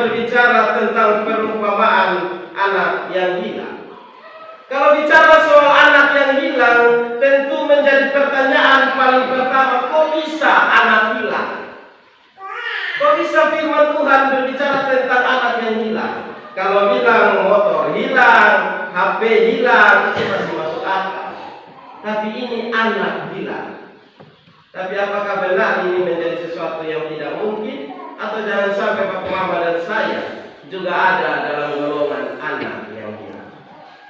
berbicara tentang perumpamaan anak yang hilang. Kalau bicara soal anak yang hilang, tentu menjadi pertanyaan paling pertama, kok bisa anak hilang? Kok bisa firman Tuhan berbicara tentang anak yang hilang? Kalau bilang motor hilang, HP hilang, itu masih masuk akal. Tapi ini anak hilang. Tapi apakah benar ini menjadi sesuatu yang tidak mungkin? Atau jangan sampai Bapak Mama dan saya juga ada dalam golongan anak yang hilang.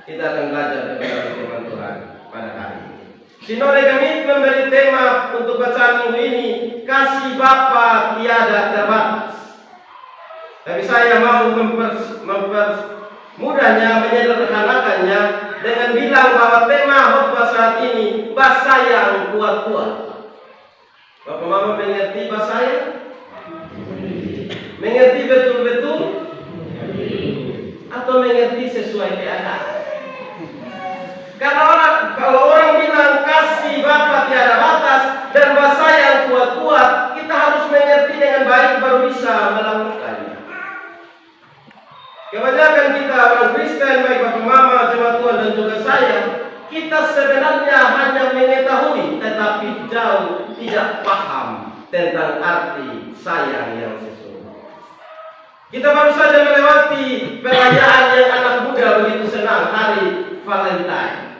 Kita akan belajar kepada firman Tuhan pada hari ini. Sinode kami memberi tema untuk bacaan minggu ini, kasih Bapa tiada terbatas. Tapi saya mau mempermudahnya, menyederhanakannya dengan bilang bahwa tema khotbah saat ini bahasa yang kuat-kuat. Bapak Mama mengerti bahasa saya? Mengerti betul-betul? Atau mengerti sesuai keadaan? Karena kalau orang bilang kasih Bapa tiada batas dan bahasa yang kuat-kuat, kita harus mengerti dengan baik baru bisa melakukannya. Kebanyakan kita orang Kristen, baik Bapak Mama, jemaat Tuhan dan juga saya, kita sebenarnya hanya mengetahui tetapi jauh tidak paham tentang arti sayang yang sesungguhnya. Kita baru saja melewati perayaan yang anak muda begitu senang, hari Valentine.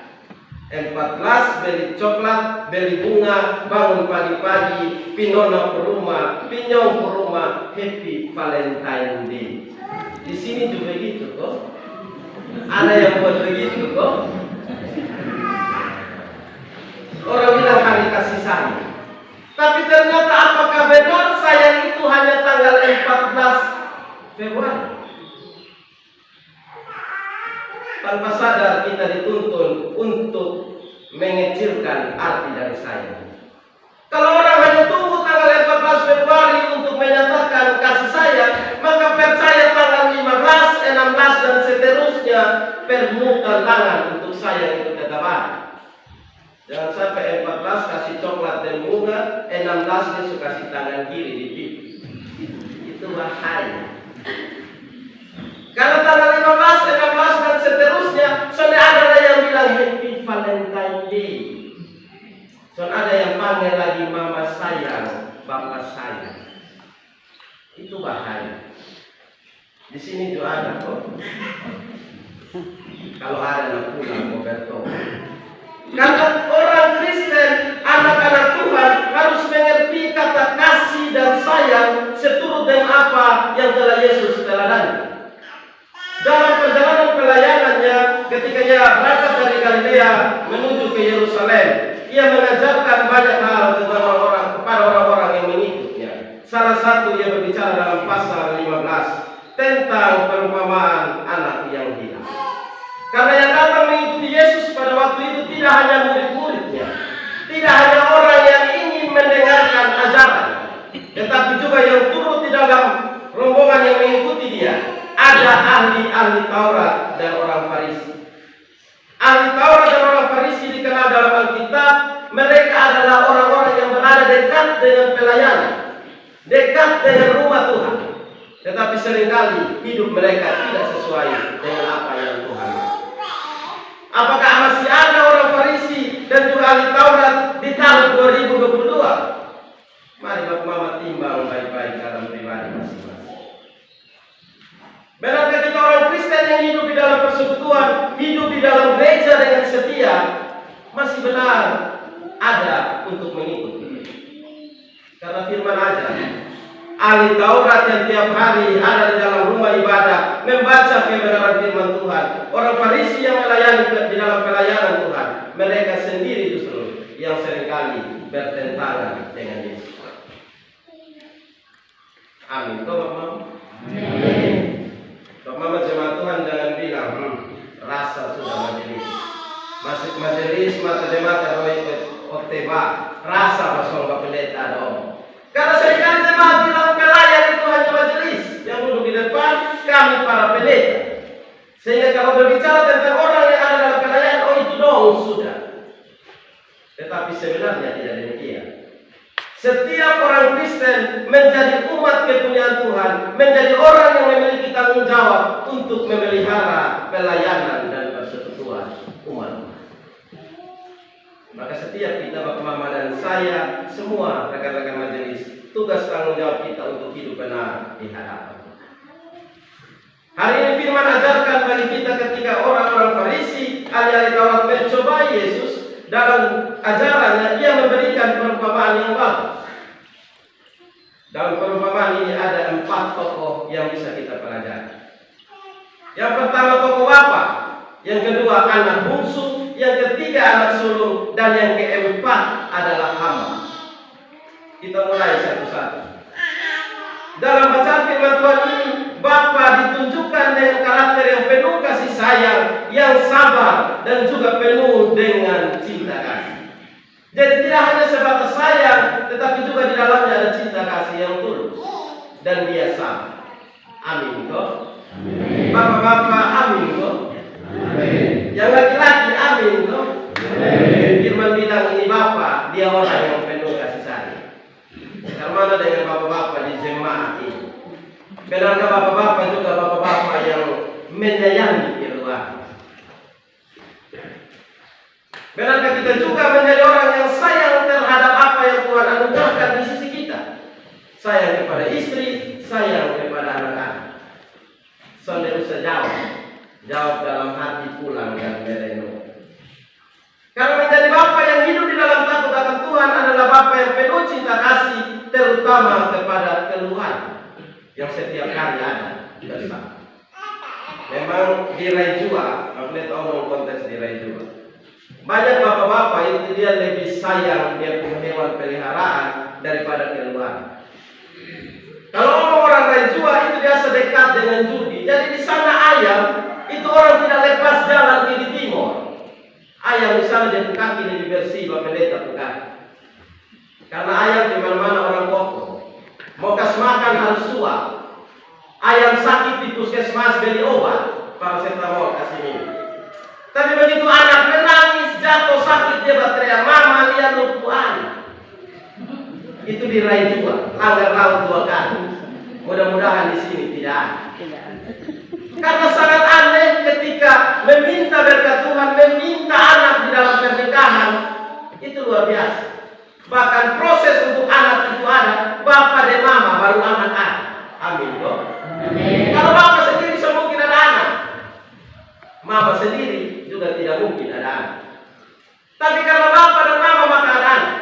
14 beli coklat, beli bunga, bangun pagi-pagi, pinona ke rumah, pinyong ke rumah, happy Valentine Day. Di sini juga begitu kok. Ada yang buat begitu kok. Orang bilang hari kasih sayang. Tapi ternyata apakah benar sayang itu hanya tanggal 14 Februari? Tanpa sadar kita dituntun untuk mengecilkan arti dari sayang. Kalau orang hanya tunggu tanggal 14 Februari untuk menyatakan kasih sayang, maka percaya tanggal 15, 16 dan seterusnya permukaan tangan untuk sayang itu tetap ada. Jangan sampai 14 kasih coklat dan bunga, 16 besok kasih tangan kiri di pipi. Itu bahaya. Karena tanggal 15, 16 dan seterusnya, sudah ada yang bilang happy Valentine Day. Sudah ada yang panggil lagi mama sayang, bapak sayang. Itu bahaya. Di sini juga ada kok. Kalau ada anak pulang mau bertobat. Karena orang Kristen, anak-anak Tuhan harus mengerti kata kasih dan sayang seturut dengan apa yang telah Yesus teladankan. Dalam perjalanan pelayanannya, ketika ia berangkat dari Galilea menuju ke Yerusalem, ia mengajarkan banyak hal tentang orang-orang kepada orang-orang yang mengikutnya. Salah satu ia berbicara dalam pasal 15 tentang perumpamaan anak yang hilang. Karena yang datang mengikuti Yesus pada waktu itu tidak hanya murid-muridnya, tidak hanya orang yang ingin mendengarkan ajaran, tetapi juga yang turut di dalam rombongan yang mengikuti dia. Ada ahli-ahli Taurat dan orang Farisi. Ahli Taurat dan orang Farisi dikenal dalam Alkitab. Mereka adalah orang-orang yang berada dekat dengan pelayanan, dekat dengan rumah Tuhan. Tetapi seringkali hidup mereka tidak sesuai dengan apa yang Tuhan mau. Apakah masih ada orang Farisi dan juga ahli Taurat di tahun 2022? Mari Bapak Mama timbang baik-baik dalam pribadi masing-masing. Benarkah kita orang Kristen yang hidup di dalam persekutuan, hidup di dalam gereja dengan setia, masih benar ada untuk mengikuti? Karena firman aja, ahli Taurat yang tiap hari ada di dalam rumah ibadah membaca kebenaran firman Tuhan. Orang Farisi yang melayani di dalam pelayanan Tuhan, mereka sendiri justru yang seringkali bertentangan dengan Yesus. Amin. Bapak Mama. Amin. Bapak Mama jemaat Tuhan jangan bilang rasa sudah majelis. Masuk majelis mata jemaat oteba rasa masuk ke pendeta dong. Karena seringkali jemaat bilang pelayan itu hanya majelis, yang duduk di depan kami para pendeta. Sehingga kalau berbicara tentang orang yang ada dalam pelayan, oh itu dong sudah. Tetapi sebenarnya tidak demikian. Setiap orang Kristen menjadi umat kepunyaan Tuhan, menjadi orang yang memiliki tanggung jawab untuk memelihara pelayanan dan persekutuan umat. Maka setiap kita, Bapak Mama dan saya, semua rekan-rekan majelis, tugas tanggung jawab kita untuk hidup benar di hadapan. Hari ini firman ajarkan bagi kita ketika orang-orang Farisi, ahli-ahli Taurat mencobai Yesus dalam ajarannya, ia memberikan perumpamaan yang bagus. Dalam perumpamaan ini ada 4 tokoh yang bisa kita pelajari. Yang pertama tokoh bapa, yang kedua anak bungsu, yang ketiga anak sulung, dan yang keempat adalah hamba. Kita mulai satu-satu. Dalam bacaan firman Tuhan ini, Bapa ditunjukkan dengan karakter yang penuh kasih sayang, yang sabar, dan juga penuh dengan cinta kasih. Jadi tidak hanya sebatas sayang, tetapi juga di dalamnya ada cinta kasih yang tulus dan dia sama. Amin toh. Bapak-bapak amin toh. Yang laki-laki amin toh. Firman bilang ini Bapak, dia orang yang penuh kasih sayang. Bagaimana dengan bapak-bapak di jemaat ini? Benarkah bapak-bapak juga bapak-bapak yang menyayangi keluarga? Benarkah kita juga menjadi orang yang sayang terhadap apa yang Tuhan anugerahkan di sisi kita? Sayang kepada istri, sayang kepada anak-anak. Saudara usah jawab dalam hati pulang dan merenung. Karena menjadi bapa yang hidup di dalam takut akan Tuhan adalah bapa yang penuh cinta kasih, terutama kepada keluarga yang setiap hari ada bersama. Memang di Raijua, aku lihat omong konteks di Raijua. Banyak bapak-bapak itu dia lebih sayang dia punya hewan peliharaan daripada keluarga. Kalau orang Raijua itu biasa dekat dengan judi. Jadi di sana ayam itu orang tidak lepas jalan di timur. Ayam di sana dia kaki lebih bersih, bapak pendeta bukan. Karena ayam di mana-mana orang kokoh. Mau kasih makan harus suap. Ayam sakit di puskesmas beli obat, paracetamol kasih minum. Tapi begitu anak menangis, jatuh sakit, dia berteriak, "Mama, lihat lupuan." Itu di Raijua, langgar laut 2 kali. Mudah-mudahan di sini tidak ada. Karena sangat aneh ketika meminta berkat Tuhan, meminta anak di dalam pernikahan, itu luar biasa. Bahkan proses untuk anak itu ada, bapak dan mama baru anak ada. Amin toh. Kalau bapak sendiri semungkin ada anak, mama sendiri juga tidak mungkin ada anak. Tapi karena bapak dan mama maka ada anak.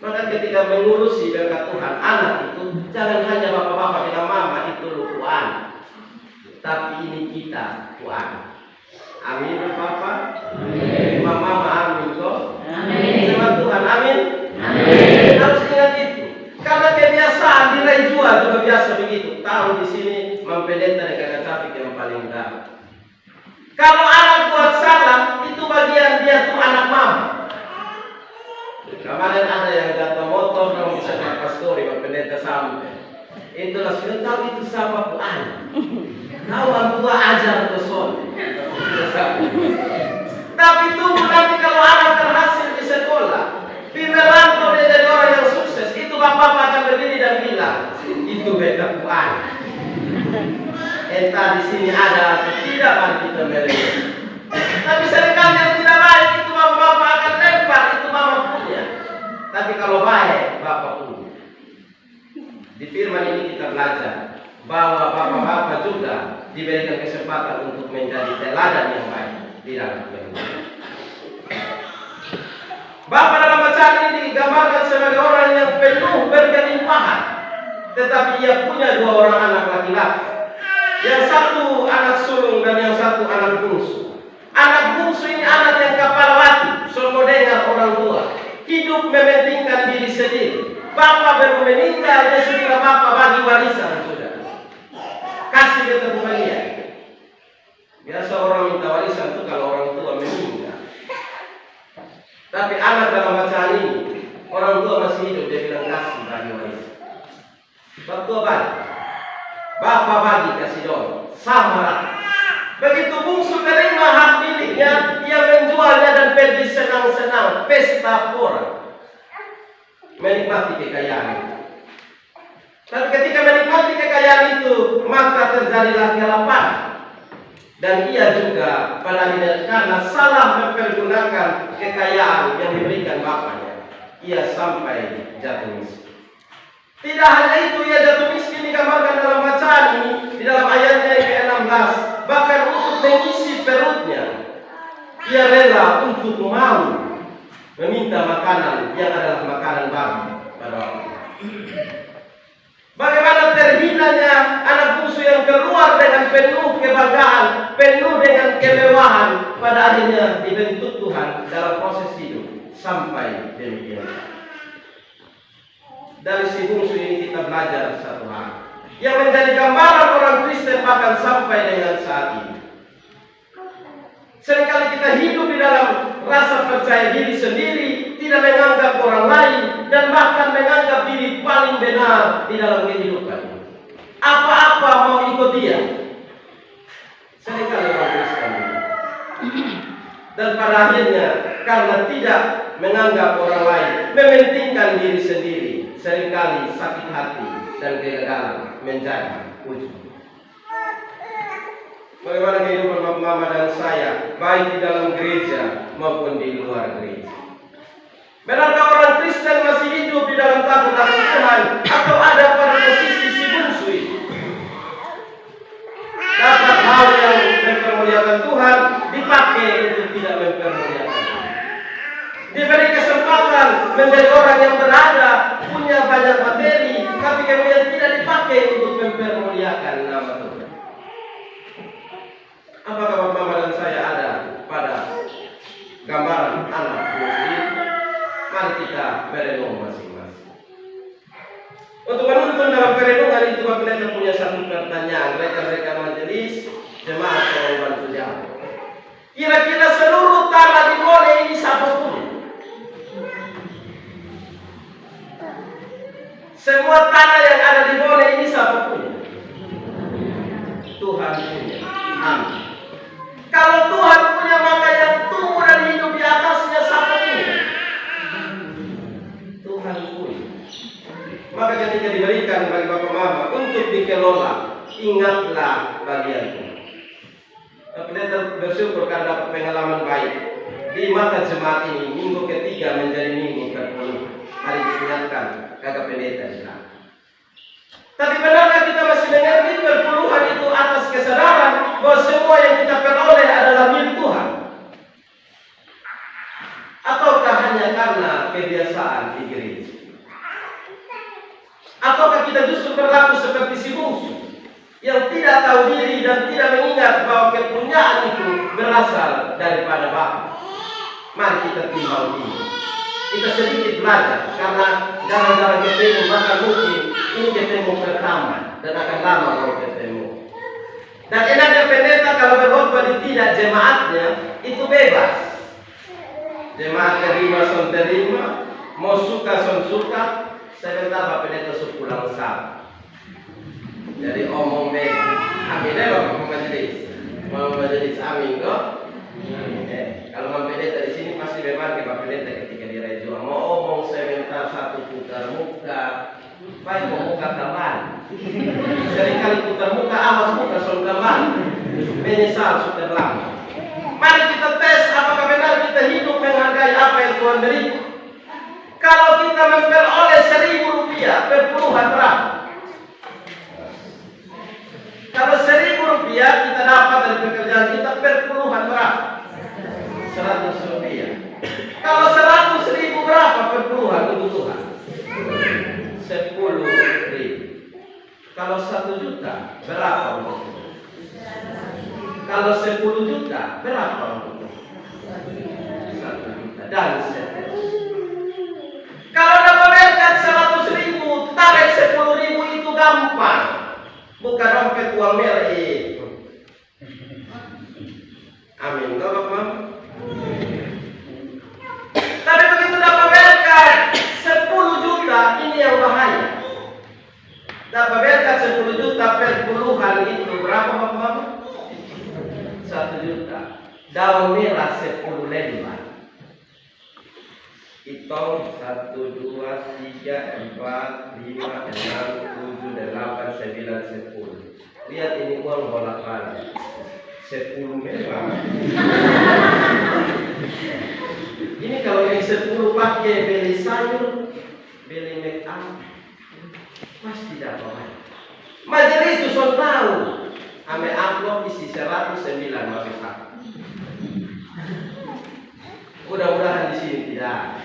Maka ketika mengurusi berkat Tuhan anak itu, jangan hanya bapak-bapak bilang mama itu lu anak, tapi ini kita Tuhan. Amin bapak. Mama amin toh. Amin. Terima Tuhan amin. Amin. Harus ingat itu. Karena kebiasaan di Raijua juga biasa begitu. Tahu di sini mempendeta dengan trafik yang paling utama. Kalau anak buat salah, itu bagian dia tuh anak mama. Kemarin ada yang jatuh motor, kamu bisa dapat story, pendeta sampai. Itulah sudah tahu itu siapa bu anak. Tahu orang tua ajar ke son. Tapi tunggu nanti kalau anak berhasil di sekolah, Pimeranto dia jadi orang yang sukses, itu bapak akan berdiri dan bilang, itu beta bu anak. Entah di sini ada atau tidak mari kita mereka. Tapi seringkali yang tidak baik itu bapak akan lempar, itu mama punya. Tapi kalau baik, bapak punya. Di firman ini kita belajar bahwa bapak-bapak juga diberikan kesempatan untuk menjadi teladan yang baik di dalam kehidupan. Bapak dalam bacaan ini digambarkan sebagai orang yang penuh berkelimpahan, tetapi ia punya 2 orang anak laki-laki. Yang satu anak sulung dan yang satu anak bungsu. Anak bungsu ini anak yang kapalawati, semua dengar orang tua. Hidup mementingkan diri sendiri. Bapak baru meninggal, dia sudah bapak bagi warisan sudah. Kasih ketemu dia. Biasa orang minta warisan itu kalau orang tua meninggal. Tapi anak dalam bacaan ini, orang tua masih hidup, dia bilang kasih bagi warisan. Bapak tua bagi. Bapak bagi kasih dong, sama rata. Begitu bungsu terima hak miliknya, ia menjualnya dan pergi senang-senang pesta pora. menikmati kekayaan. Tapi ketika menikmati kekayaan itu, maka terjadilah kelaparan. Dan ia juga pada akhirnya karena salah mempergunakan kekayaan yang diberikan bapaknya, ia sampai jatuh miskin. Tidak hanya itu, ia jatuh miskin digambarkan dalam bacaan ini di dalam ayatnya yang ke-16. Bahkan untuk mengisi perutnya, ia rela untuk mau meminta makanan yang adalah makanan babi pada waktu itu. Bagaimana terhinanya anak bungsu yang keluar dengan penuh kebanggaan, penuh dengan kemewahan, pada akhirnya dibentuk Tuhan dalam proses hidup sampai demikian. Dari si bungsu ini kita belajar satu hal yang menjadi gambaran orang Kristen bahkan sampai dengan saat ini. Seringkali kita hidup di dalam rasa percaya diri sendiri, tidak menganggap orang lain, dan bahkan menganggap diri paling benar di dalam kehidupan. Apa-apa mau ikut dia. Seringkali orang Kristen. Dan pada akhirnya, karena tidak menganggap orang lain, mementingkan diri sendiri, seringkali sakit hati dan kegagalan menjadi ujung. Bagaimana kehidupan Bapak Mama dan saya, baik di dalam gereja maupun di luar gereja? Benarkah orang Kristen masih hidup di dalam takut akan Tuhan, atau ada pada posisi si bungsu itu? Dapat hal yang mempermuliakan Tuhan dipakai untuk tidak mempermuliakan Tuhan. Diberi kesempatan menjadi orang yang berada, punya banyak materi, tapi kemudian tidak dipakai untuk mempermuliakan nama Tuhan. Apakah Bapak Mama dan saya ada pada gambaran anak bungsu? Mari kita merenung masing-masing. Untuk menuntun dalam perenungan itu, Bapak Pendeta punya satu pertanyaan. Rekan-rekan majelis, jemaat tolong bantu jawab. Kira-kira seluruh tanah di Bone ini siapa punya? Semua tanah yang ada di Bone ini siapa punya? Tuhan punya. Amin. Kalau Tuhan punya, maka yang tumbuh dan hidup di atasnya siapa punya? Tuhan punya. Maka ketika diberikan bagi Bapak Mama untuk dikelola, ingatlah bagian itu. Pendeta bersyukur karena dapat pengalaman baik di mata jemaat ini. Minggu ketiga menjadi minggu ke-10. Hari diingatkan kakak pendeta di sana. Tapi benarkah kita masih mengerti perpuluhan itu atas kesadaran bahwa semua yang kita peroleh adalah milik Tuhan? Ataukah hanya karena kebiasaan di gereja? Ataukah kita justru berlaku seperti si bungsu yang tidak tahu diri dan tidak mengingat bahwa kepunyaan itu berasal daripada Bapa? Mari kita timbang diri. Kita sedikit belajar, karena jarang-jarang ketemu, maka mungkin ini ketemu pertama dan akan lama kalau ketemu. Dan enaknya pendeta kalau berkhotbah di tidak jemaatnya itu bebas. Jemaat terima son terima, mau suka son suka. Sebentar Bapak Pendeta sepulang sah. Jadi omong bebas. Amin ya Bapak Majelis. Mau majelis amin kok. Kalau Bapak Pendeta di sini pasti bebas ke Bapak Pendeta ketika di rejo. Mau omong sebentar satu putar muka, baik mau muka tambahan. Seringkali putar muka, awas muka son tambahan. Menyesal sudah lama. Mari kita tes apakah benar kita hidup menghargai apa yang Tuhan beri. Kalau kita memperoleh 1.000 rupiah, perpuluhan berapa? Kalau 1.000 rupiah kita dapat dari pekerjaan kita, perpuluhan berapa? 100 rupiah. Kalau 100.000 berapa perpuluhan untuk Tuhan? 10.000. Kalau 1 juta berapa untuk Tuhan? Kalau 10 juta berapa untuk Tuhan? 1 juta dan seterusnya. Kalau dapat berkat 100.000, tarik 10.000 itu gampang. Bukan dompet uang merah itu. Amin. Bapak Mama. Tapi begitu dapat berkat 10 juta, ini yang bahaya. Dapat berkat 10 juta perpuluhan itu berapa Bapak Mama? 1 juta. Daun merah 10 lembar. Hitung 1 1, 2, 3, 4, 5, 6, 7, 8, 9, 10. Lihat ini uang bolak-balik 10 memang. Ini kalau yang 10 pakai beli sayur, beli make up, pasti dapat banyak. Majelis itu sudah tahu. Ame amplop isi 109 pakai satu. Mudah-mudahan di sini tidak.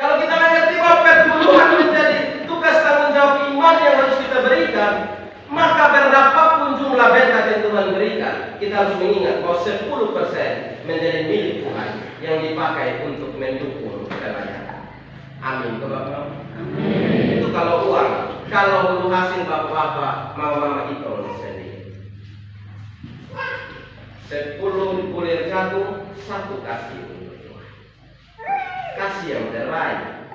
Kalau kita mengerti bahwa perpuluhan menjadi tugas tanggung jawab iman yang harus kita berikan, maka berapapun jumlah berkat yang Tuhan berikan, kita harus mengingat bahwa 10% menjadi milik Tuhan yang dipakai untuk mendukung kelayakan. Amin. Itu kalau uang. Kalau hulu hasil bapak-bapak, mama-mama itu sendiri. 10 bulir jagung, 1 kasih untuk Tuhan. Kasih yang terbaik.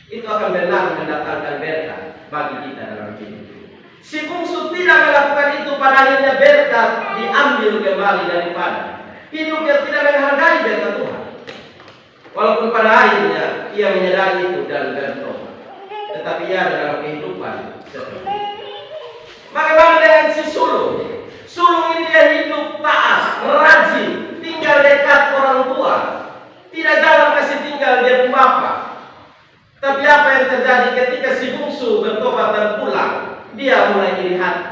Itu akan benar mendatangkan berkat bagi kita dalam hidup. Si bungsu tidak melakukan itu, pada akhirnya berkat diambil kembali daripada hidup yang tidak menghargai berkat Tuhan. Walaupun pada akhirnya ia menyadari itu dan bertobat, tetapi ia dalam kehidupan seperti itu. Bagaimana dengan si sulung? Sulung ini dia hidup taat, rajin, tinggal dekat orang tua, tidak jalan kasih tinggal dia bapak. Tapi apa yang terjadi ketika si bungsu bertobat dan pulang? Dia mulai iri hati.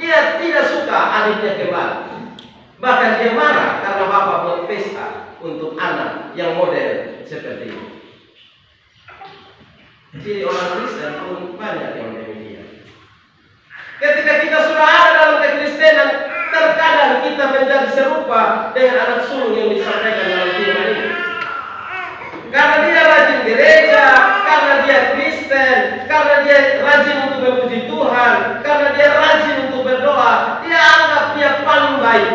Dia tidak suka adiknya kembali. Bahkan dia marah karena bapak buat pesta untuk anak yang model seperti ini. Jadi orang Kristen pun banyak yang demikian. Ketika kita sudah ada dalam kekristenan, terkadang kita menjadi serupa dengan anak sulung yang disampaikan dalam firman ini. Karena dia rajin gereja, karena dia Kristen, karena dia rajin untuk memuji Tuhan, karena dia rajin untuk berdoa, dia anggap dia paling baik.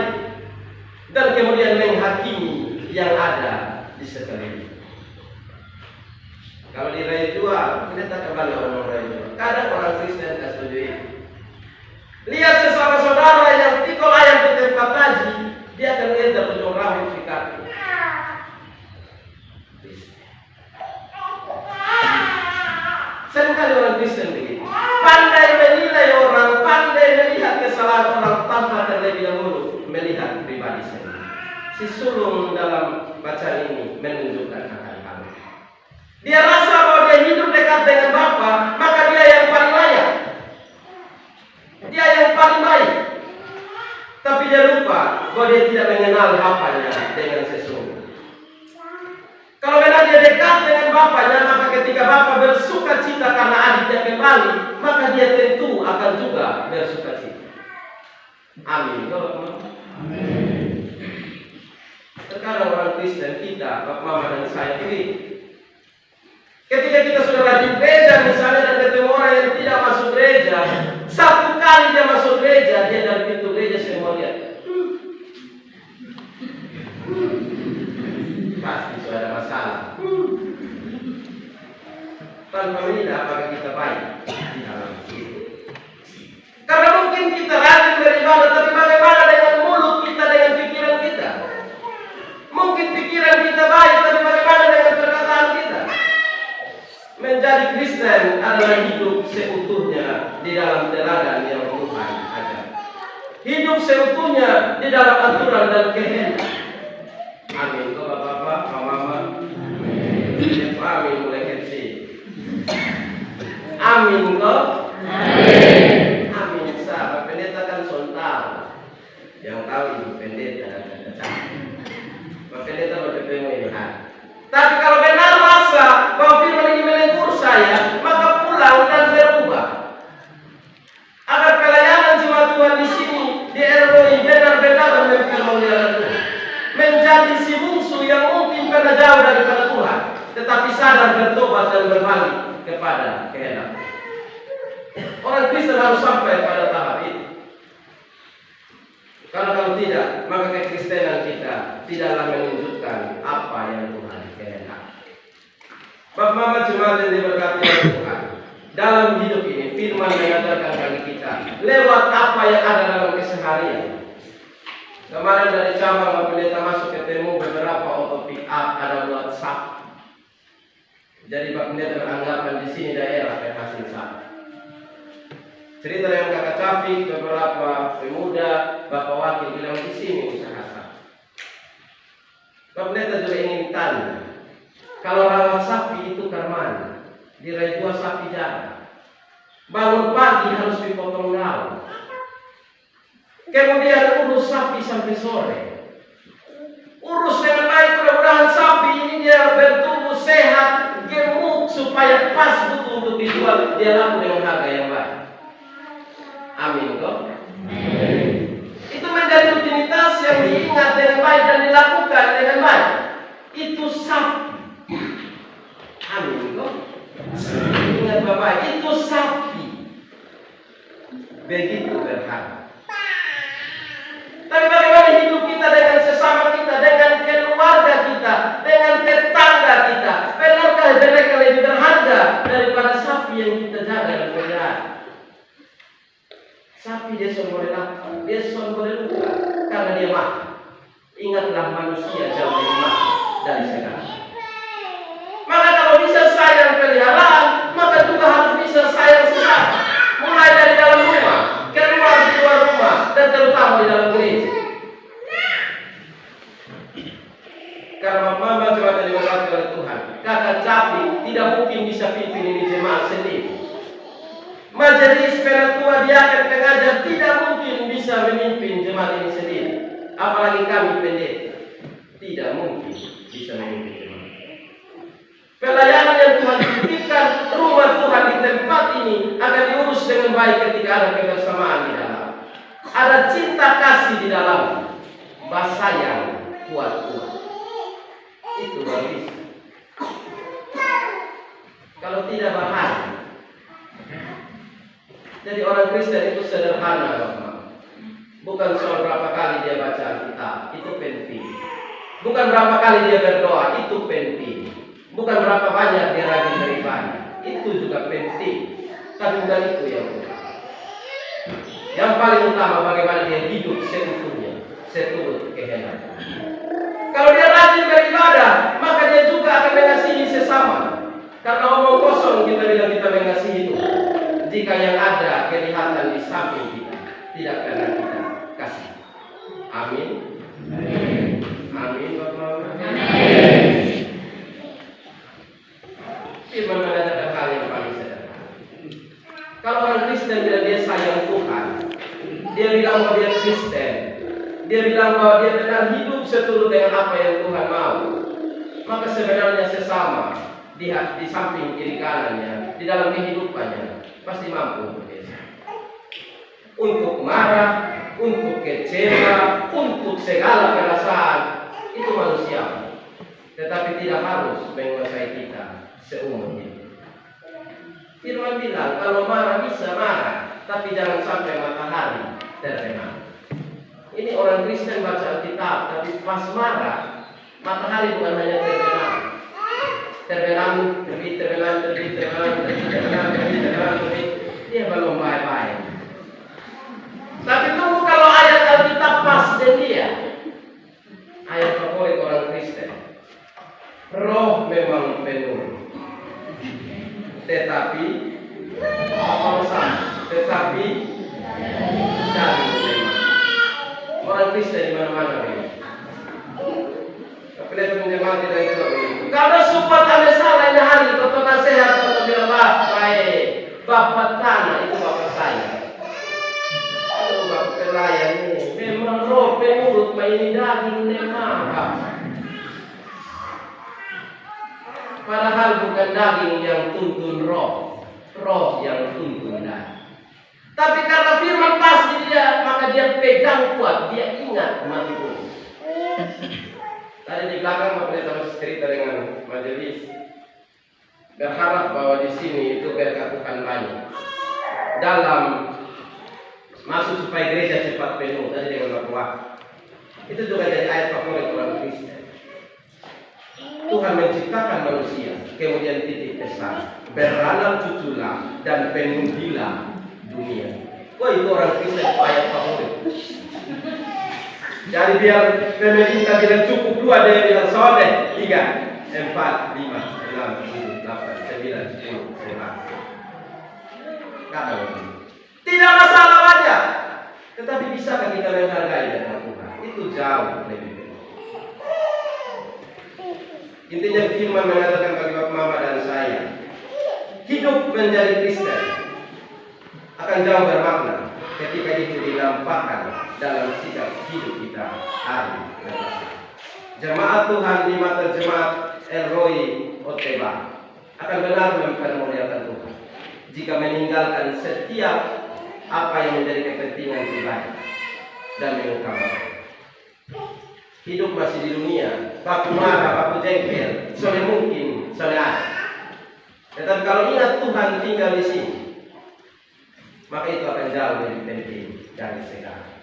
Dan kemudian menghakimi yang ada di sekeliling. Kalau di Raya Jual, kita kembali orang Raya Jual. Kadang orang Kristen tidak setuju itu. Lihat sesama saudara yang tikol ayam di tempat haji, dia akan lihat dan ujung rambut sikat. Seringkali orang Kristen begitu. Pandai menilai orang, pandai melihat kesalahan orang tanpa terlebih dahulu melihat pribadi sendiri. Si sulung dalam bacaan ini menunjukkan akan hal. Dia rasa bahwa dia hidup dekat dengan Bapa, maka dia yang paling layak. Dia yang paling baik. Tapi dia lupa bahwa dia tidak mengenal Bapanya dengan sesungguhnya. Kalau benar dia dekat dengan Bapanya, maka ketika Bapa bersuka cita karena adiknya kembali, maka dia tentu akan juga bersuka cita. Amin. Amin. Terkadang orang Kristen kita, Bapak Mama dan saya ini, ketika kita sudah rajin gereja misalnya dan ketemu orang yang tidak masuk gereja, satu kali dia masuk gereja, dia dari pintu gereja semua lihat. Pasti sudah ada masalah. Tanpa menilai apakah kita baik di dalam itu. Karena mungkin kita rajin beribadah, tapi bagaimana dengan mulut kita, dengan pikiran kita? Mungkin pikiran kita baik, tapi bagaimana dengan perkataan kita? Menjadi Kristen adalah hidup seutuhnya di dalam teladan yang Tuhan ajar. Hidup seutuhnya di dalam aturan dan kehendak. Amin. Kau bapak-bapak, mama-mama. Amin. Mulai kecil. Amin. Kau. Amin. Amin. Sahabat pendeta kan sontal. Yang tahu ibu pendeta dan pendeta. Bapak pendeta berketemu ini. Tapi kalau benar rasa bahwa firman ini melengkur saya, maka pulang dan berubah. Agar pelayanan jemaat Tuhan di sini di ROI benar-benar mempermuliakan Tuhan. Menjadi si bungsu yang mungkin pernah jauh daripada Tuhan, tetapi sadar bertobat dan berbalik kepada kehendak. Orang Kristen harus sampai pada tahap itu. Karena kalau tidak, maka kekristenan kita tidaklah menunjukkan apa yang Tuhan kehendaki. Bapak Mama jemaat yang diberkati oleh Tuhan, dalam hidup ini firman mengajarkan bagi kita lewat apa yang ada dalam keseharian. Kemarin dari cabang Bapak Pendeta masuk ketemu beberapa auto pick up ada buat sak. Jadi Pak Pendeta beranggapan di sini daerah penghasil sapi. Cerita dengan kakak Cafi, beberapa pemuda, Bapak Wakil bilang di sini usaha sapi. Pak Pendeta juga ingin tanya, kalau rawat sapi itu karmana, dirai 2 sapi jaga. Bangun pagi harus dipotong daun. Kemudian urus sapi sampai sore. Urus dengan baik, mudah-mudahan sapi ini dia bertumbuh sehat, gemuk supaya pas butuh untuk dijual, dia laku dengan harga yang baik. Amin kok. Itu menjadi rutinitas yang diingat dengan baik dan dilakukan dengan baik. Itu sapi. Amin kok. Ingat Bapak, itu sapi. Begitu berharga. Tapi bagaimana hidup kita dengan sesama kita, dengan keluarga kita, dengan tetangga kita? Benarkah mereka lebih berharga daripada sapi yang kita jaga dan pelihara? Sapi dia boleh lapar, dia boleh luka karena dia makan. Ingatlah manusia jauh lebih mahal dari segala. Maka kalau bisa sayang peliharaan, maka juga harus bisa sayang sesama. Mulai dari dalam rumah, keluar di luar rumah, dan terutama di dalam gereja. Karena mama coba diberkati oleh Tuhan, kakak Cafi tidak mungkin bisa pimpin ini jemaat sendiri. Majelis penatua diaken pengajar tidak mungkin bisa memimpin jemaat ini sendiri. Apalagi kami pendeta, tidak mungkin bisa memimpin jemaat. Pelayanan yang Tuhan titipkan, rumah Tuhan di tempat ini akan diurus dengan baik ketika ada kebersamaan di dalam. Ada cinta kasih di dalam. Basayang kuat-kuat. Itu bagus. Kalau tidak bahaya. Jadi orang Kristen itu sederhana, Bapak. Bukan soal berapa kali dia baca Alkitab, itu penting. Bukan berapa kali dia berdoa, itu penting. Bukan berapa banyak dia rajin beribadah, itu juga penting. Tapi bukan itu yang utama. Yang paling utama bagaimana dia hidup seutuhnya, seturut kehendak. Kalau dia rajin beribadah, maka dia juga akan mengasihi sesama. Karena omong kosong kita bilang kita mengasihi itu. Jika yang ada kelihatan di samping kita, tidak karena kita kasih. Amin. Amin Bapak. Firman mengatakan hal yang paling sederhana. Kalau orang Kristen bila dia sayang Tuhan, dia bilang bahwa dia Kristen, dia bilang bahwa dia benar hidup seturut dengan apa yang Tuhan mau, maka sebenarnya sesama di samping kiri kanannya, di dalam kehidupannya pasti mampu berbeda. Untuk marah, untuk kecewa, untuk segala perasaan itu manusia. Tetapi tidak harus menguasai kita seumur hidup. Firman bilang kalau marah bisa marah, tapi jangan sampai matahari terbenam. Ini orang Kristen baca Alkitab, tapi pas marah matahari bukan hanya terbenam. Terbenam, terbit, dia belum baik-baik. Tapi tunggu kalau ayat Alkitab pas dengan dia. Ayat favorit orang Kristen. Roh memang penuh, tetapi tetapi daging lemah. Orang Kristen di mana-mana ini. Tapi lihat menjemaat tidak itu. Kalau support anda salah ini hari, toto nasihat, toto bilang baik, bapak tanah itu bapak saya. Aduh bapak pelayan ini, memang roh penurut ini daging lemah. Padahal bukan daging yang tuntun roh, roh yang tuntun daging. Tapi karena firman pas di dia, maka dia pegang kuat, dia ingat mati bumi. Tadi di belakang Bapak Pendeta masih cerita dengan majelis, berharap bahwa di sini itu berkat Tuhan banyak dalam masuk supaya gereja cepat penuh. Tadi dengan Bapak Wakil itu juga jadi ayat favorit orang Kristen. Tuhan menciptakan manusia, kemudian titip pesan, beranak cuculah dan penuhilah dunia. Wah itu orang Kristen ayat favorit. Jadi biar pemerintah bilang cukup 2, dia bilang soleh 3, 4, 5, 6, 7, 8, 9, 10, 11. Tidak masalah banyak, tetapi bisakah kita menghargai dengan Tuhan? Itu jauh lebih penting. Intinya firman mengatakan bagi bapak mama dan saya, hidup menjadi Kristen akan jauh bermakna ketika itu dinampakkan dalam sikap hidup kita hari demi. Jemaat Tuhan di mata jemaat Elroy Oteba akan benar mempermuliakan Tuhan jika meninggalkan setiap apa yang menjadi kepentingan pribadi dan mengutamakan hidup masih di dunia. Baku marah, baku jengkel, soleh mungkin, soleh ada. Tetapi kalau ingat Tuhan tinggal di sini, maka itu akan jauh lebih penting dari sekarang.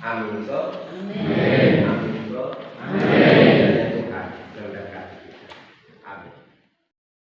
Amin. So. Amin. Amin. So. Amin.